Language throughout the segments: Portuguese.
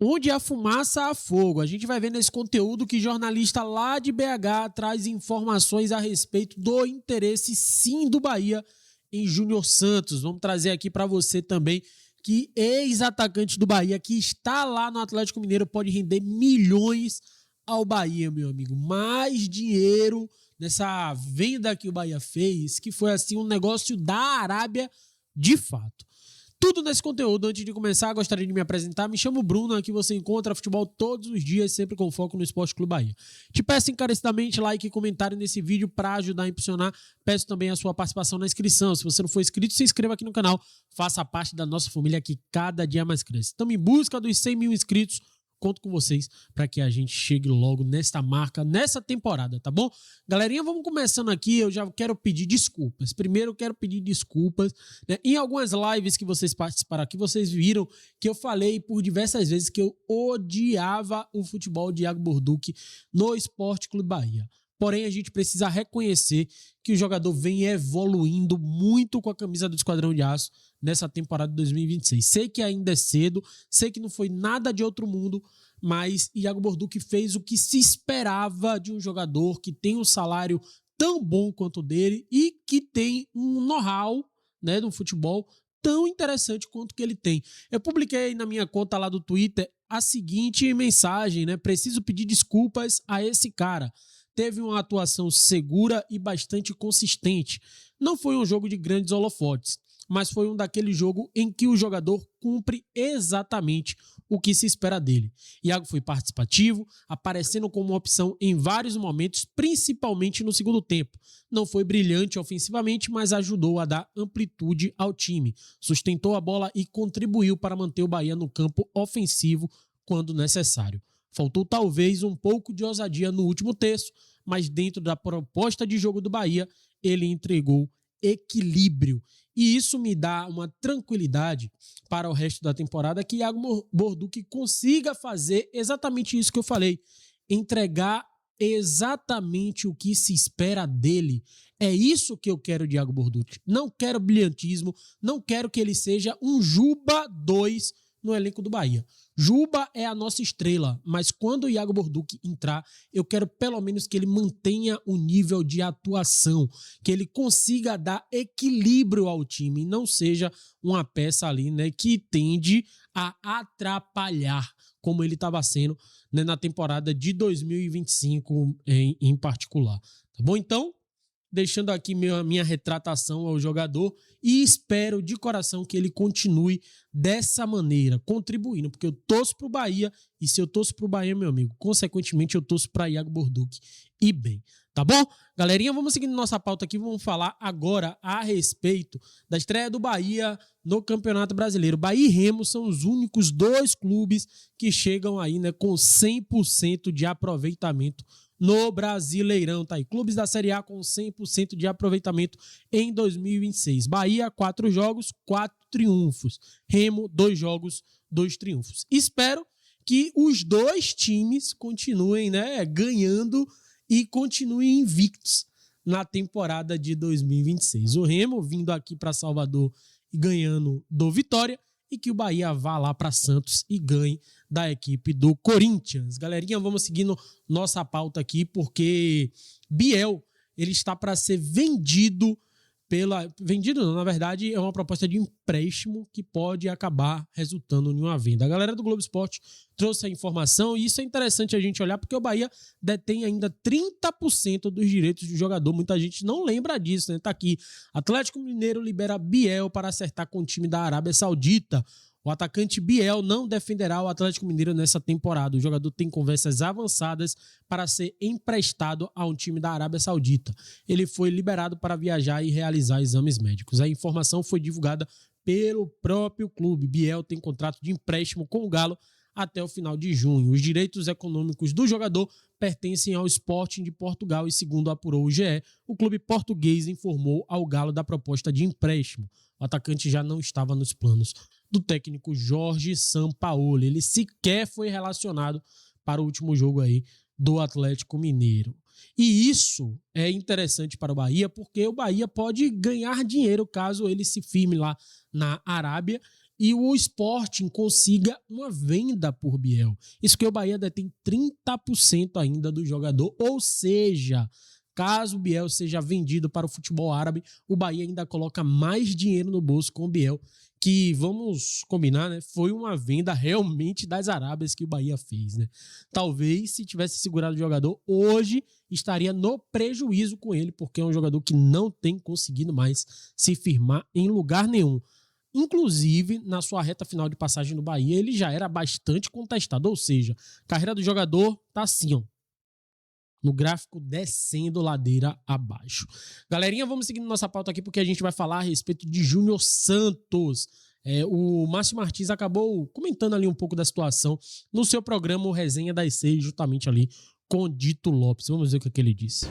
Onde há fumaça, há fogo. A gente vai ver nesse conteúdo que jornalista lá de BH traz informações a respeito do interesse, sim, do Bahia em Júnior Santos. Vamos trazer aqui para você também que ex-atacante do Bahia, que está lá no Atlético Mineiro, pode render milhões ao Bahia, meu amigo. Mais dinheiro nessa venda que o Bahia fez, que foi assim um negócio da Arábia de fato. Tudo nesse conteúdo. Antes de começar, gostaria de me apresentar. Me chamo Bruno, aqui você encontra futebol todos os dias, sempre com foco no Esporte Clube Bahia. Te peço encarecidamente like e comentário nesse vídeo para ajudar a impulsionar. Peço também a sua participação na inscrição. Se você não for inscrito, se inscreva aqui no canal. Faça parte da nossa família que cada dia mais cresce. Estamos em busca dos 100 mil inscritos. Conto com vocês para que a gente chegue logo nesta marca, nessa temporada, tá bom? Galerinha, vamos começando aqui. Eu já quero pedir desculpas. Primeiro, eu quero pedir desculpas, né? Em algumas lives que vocês participaram aqui, vocês viram que eu falei por diversas vezes que eu odiava o futebol de Iago Borducchi no Esporte Clube Bahia. Porém, a gente precisa reconhecer que o jogador vem evoluindo muito com a camisa do Esquadrão de Aço nessa temporada de 2026. Sei que ainda é cedo, sei que não foi nada de outro mundo, mas Iago Borducchi fez o que se esperava de um jogador que tem um salário tão bom quanto o dele e que tem um know-how, né, no futebol tão interessante quanto que ele tem. Eu publiquei na minha conta lá do Twitter a seguinte mensagem, né? Preciso pedir desculpas a esse cara. Teve uma atuação segura e bastante consistente. Não foi um jogo de grandes holofotes, mas foi um daquele jogo em que o jogador cumpre exatamente o que se espera dele. Iago foi participativo, aparecendo como opção em vários momentos, principalmente no segundo tempo. Não foi brilhante ofensivamente, mas ajudou a dar amplitude ao time. Sustentou a bola e contribuiu para manter o Bahia no campo ofensivo quando necessário. Faltou talvez um pouco de ousadia no último terço, mas dentro da proposta de jogo do Bahia, ele entregou equilíbrio. E isso me dá uma tranquilidade para o resto da temporada que Iago Borducchi consiga fazer exatamente isso que eu falei, entregar exatamente o que se espera dele. É isso que eu quero de Iago Borducchi. Não quero brilhantismo, não quero que ele seja um Juba 2 no elenco do Bahia. Juba é a nossa estrela, mas quando o Iago Borducchi entrar, eu quero pelo menos que ele mantenha o nível de atuação, que ele consiga dar equilíbrio ao time e não seja uma peça ali, né, que tende a atrapalhar, como ele estava sendo, né, na temporada de 2025 em particular. Tá bom? Então, deixando aqui minha retratação ao jogador e espero de coração que ele continue dessa maneira, contribuindo, porque eu torço pro Bahia e se eu torço pro Bahia, meu amigo, consequentemente eu torço para Iago Borducchi e bem, tá bom? Galerinha, vamos seguindo nossa pauta aqui, vamos falar agora a respeito da estreia do Bahia no Campeonato Brasileiro. Bahia e Remo são os únicos dois clubes que chegam aí, né, com 100% de aproveitamento no Brasileirão, tá aí. Clubes da Série A com 100% de aproveitamento em 2026. Bahia, 4 jogos, 4 triunfos. Remo, 2 jogos, 2 triunfos. Espero que os dois times continuem, né, ganhando e continuem invictos na temporada de 2026. O Remo vindo aqui para Salvador e ganhando do Vitória, e que o Bahia vá lá para Santos e ganhe da equipe do Corinthians. Galerinha, vamos seguindo nossa pauta aqui, porque Biel, ele está para ser vendido Vendido não, na verdade, é uma proposta de empréstimo que pode acabar resultando em uma venda. A galera do Globo Esporte trouxe a informação e isso é interessante a gente olhar, porque o Bahia detém ainda 30% dos direitos do jogador. Muita gente não lembra disso, né? Tá aqui. Atlético Mineiro libera Biel para acertar com o time da Arábia Saudita. O atacante Biel não defenderá o Atlético Mineiro nessa temporada. O jogador tem conversas avançadas para ser emprestado a um time da Arábia Saudita. Ele foi liberado para viajar e realizar exames médicos. A informação foi divulgada pelo próprio clube. Biel tem contrato de empréstimo com o Galo até o final de junho. Os direitos econômicos do jogador pertencem ao Sporting de Portugal e, segundo apurou o GE, o clube português informou ao Galo da proposta de empréstimo. O atacante já não estava nos planos do técnico Jorge Sampaoli. Ele sequer foi relacionado para o último jogo aí do Atlético Mineiro. E isso é interessante para o Bahia, porque o Bahia pode ganhar dinheiro caso ele se firme lá na Arábia e o Sporting consiga uma venda por Biel. Isso que o Bahia detém 30% ainda do jogador, ou seja, caso o Biel seja vendido para o futebol árabe, o Bahia ainda coloca mais dinheiro no bolso com o Biel, que, vamos combinar, né, foi uma venda realmente das Arábias que o Bahia fez, né? Talvez, se tivesse segurado o jogador, hoje estaria no prejuízo com ele, porque é um jogador que não tem conseguido mais se firmar em lugar nenhum. Inclusive, na sua reta final de passagem no Bahia, ele já era bastante contestado, ou seja, a carreira do jogador tá assim, ó, no gráfico descendo ladeira abaixo. Galerinha, vamos seguindo nossa pauta aqui porque a gente vai falar a respeito de Júnior Santos. O Márcio Martins acabou comentando ali um pouco da situação no seu programa o Resenha das 6, justamente ali com Dito Lopes. Vamos ver o que ele disse.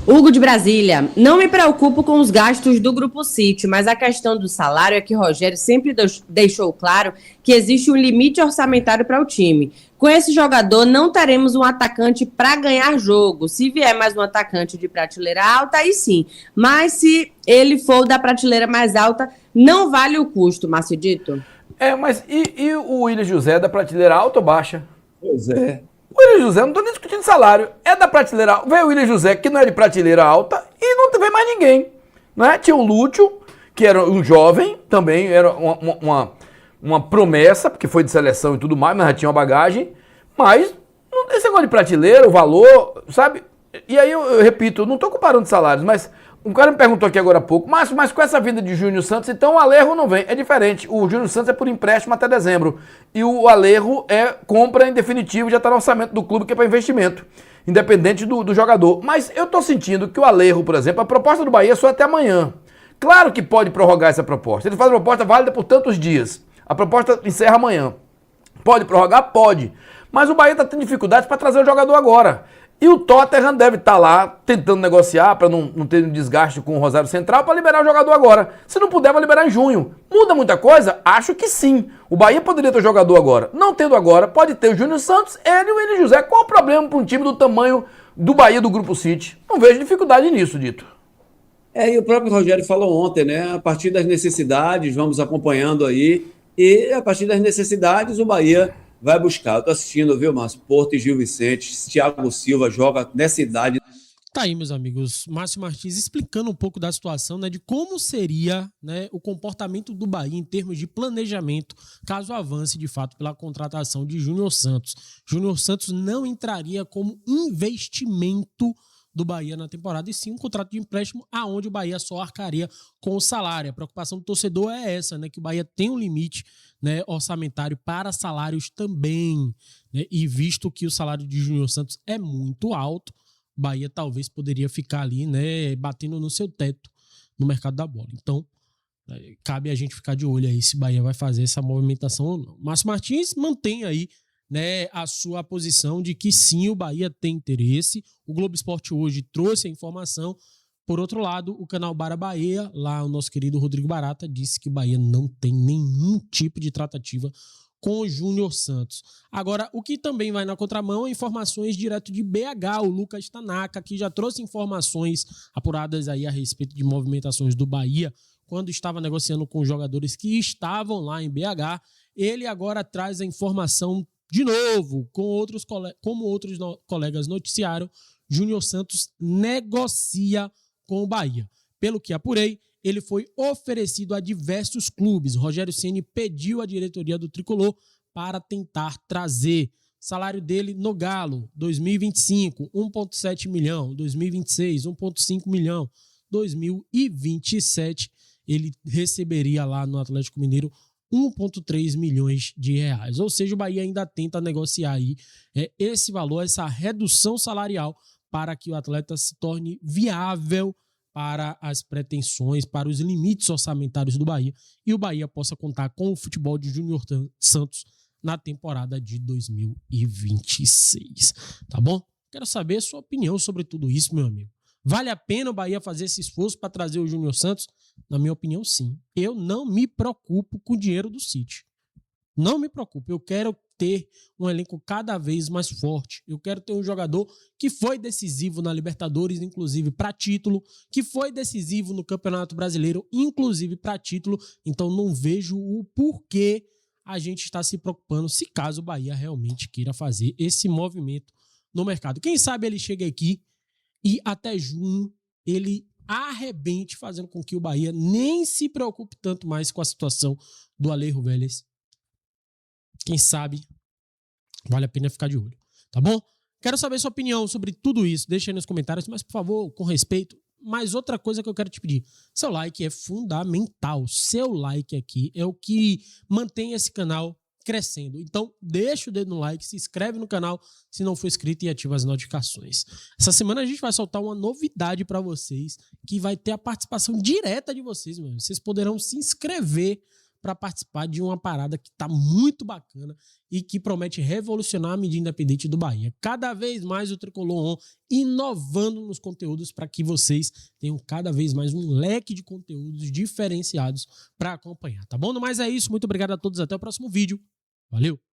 Hugo de Brasília, não me preocupo com os gastos do Grupo City, mas a questão do salário é que Rogério sempre deixou claro que existe um limite orçamentário para o time. Com esse jogador, não teremos um atacante para ganhar jogo. Se vier mais um atacante de prateleira alta, aí sim. Mas se ele for da prateleira mais alta, não vale o custo, Márcio Dito. Mas e o Willian José da prateleira alta ou baixa? Pois é. O Willian José, não tô nem discutindo salário, é da prateleira alta. Veio o Willian José, que não é de prateleira alta, e não teve mais ninguém. Né? Tinha o Lúcio, que era um jovem, também era uma promessa, porque foi de seleção e tudo mais, mas já tinha uma bagagem. Mas não tem esse negócio de prateleira, o valor, sabe? E aí eu repito, eu não tô comparando salários, mas um cara me perguntou aqui agora há pouco, mas com essa vinda de Júnior Santos, então o Alejo não vem. É diferente, o Júnior Santos é por empréstimo até dezembro. E o Alejo é compra em definitivo, já está no orçamento do clube, que é para investimento, independente do jogador. Mas eu tô sentindo que o Alejo, por exemplo, a proposta do Bahia é só até amanhã. Claro que pode prorrogar essa proposta. Ele faz uma proposta válida por tantos dias. A proposta encerra amanhã. Pode prorrogar? Pode. Mas o Bahia está tendo dificuldades para trazer o jogador agora. E o Tottenham deve estar lá tentando negociar para não ter um desgaste com o Rosário Central para liberar o jogador agora. Se não puder, vai liberar em junho. Muda muita coisa? Acho que sim. O Bahia poderia ter o jogador agora. Não tendo agora, pode ter o Júnior Santos, ele e o Willian José. Qual o problema para um time do tamanho do Bahia do Grupo City? Não vejo dificuldade nisso, Dito. E o próprio Rogério falou ontem, né? A partir das necessidades, vamos acompanhando aí. E a partir das necessidades, o Bahia vai buscar. Eu tô assistindo, viu, Márcio? Porto e Gil Vicente, Thiago Silva joga nessa idade. Tá aí, meus amigos, Márcio Martins explicando um pouco da situação, né, de como seria, né, o comportamento do Bahia em termos de planejamento, caso avance de fato pela contratação de Júnior Santos. Júnior Santos não entraria como investimento do Bahia na temporada, e sim um contrato de empréstimo aonde o Bahia só arcaria com o salário. A preocupação do torcedor é essa, né, que o Bahia tem um limite, né, orçamentário para salários também, né, e visto que o salário de Júnior Santos é muito alto, o Bahia talvez poderia ficar ali, né, batendo no seu teto no mercado da bola. Então, cabe a gente ficar de olho aí se o Bahia vai fazer essa movimentação ou não. Márcio Martins mantém aí, né, a sua posição de que sim, o Bahia tem interesse. O Globo Esporte hoje trouxe a informação. Por outro lado, o canal Bara Bahia, lá o nosso querido Rodrigo Barata, disse que o Bahia não tem nenhum tipo de tratativa com o Júnior Santos. Agora, o que também vai na contramão é informações direto de BH. O Lucas Tanaka, que já trouxe informações apuradas aí a respeito de movimentações do Bahia quando estava negociando com jogadores que estavam lá em BH. Ele agora traz a informação de novo, como outros colegas noticiaram, Júnior Santos negocia com o Bahia. Pelo que apurei, ele foi oferecido a diversos clubes. Rogério Ceni pediu à diretoria do Tricolor para tentar trazer. Salário dele no Galo, 2025, 1,7 milhão. 2026, 1,5 milhão. 2027, ele receberia lá no Atlético Mineiro 1,3 milhões de reais. Ou seja, o Bahia ainda tenta negociar aí esse valor, essa redução salarial para que o atleta se torne viável para as pretensões, para os limites orçamentários do Bahia e o Bahia possa contar com o futebol de Júnior Santos na temporada de 2026. Tá bom? Quero saber a sua opinião sobre tudo isso, meu amigo. Vale a pena o Bahia fazer esse esforço para trazer o Júnior Santos? Na minha opinião, sim. Eu não me preocupo com o dinheiro do City. Não me preocupo. Eu quero ter um elenco cada vez mais forte. Eu quero ter um jogador que foi decisivo na Libertadores, inclusive para título, que foi decisivo no Campeonato Brasileiro, inclusive para título. Então não vejo o porquê a gente está se preocupando se caso o Bahia realmente queira fazer esse movimento no mercado. Quem sabe ele chega aqui e até junho ele arrebente, fazendo com que o Bahia nem se preocupe tanto mais com a situação do Alejo Vélez. Quem sabe vale a pena ficar de olho, tá bom? Quero saber sua opinião sobre tudo isso, deixa aí nos comentários, mas por favor, com respeito. Mas outra coisa que eu quero te pedir, seu like é fundamental, seu like aqui é o que mantém esse canal crescendo. Então, deixa o dedo no like, se inscreve no canal se não for inscrito e ativa as notificações. Essa semana a gente vai soltar uma novidade para vocês, que vai ter a participação direta de vocês, mano. Vocês poderão se inscrever para participar de uma parada que tá muito bacana e que promete revolucionar a mídia independente do Bahia. Cada vez mais o Tricolor On inovando nos conteúdos para que vocês tenham cada vez mais um leque de conteúdos diferenciados para acompanhar, tá bom? No mais é isso, muito obrigado a todos, até o próximo vídeo. Valeu!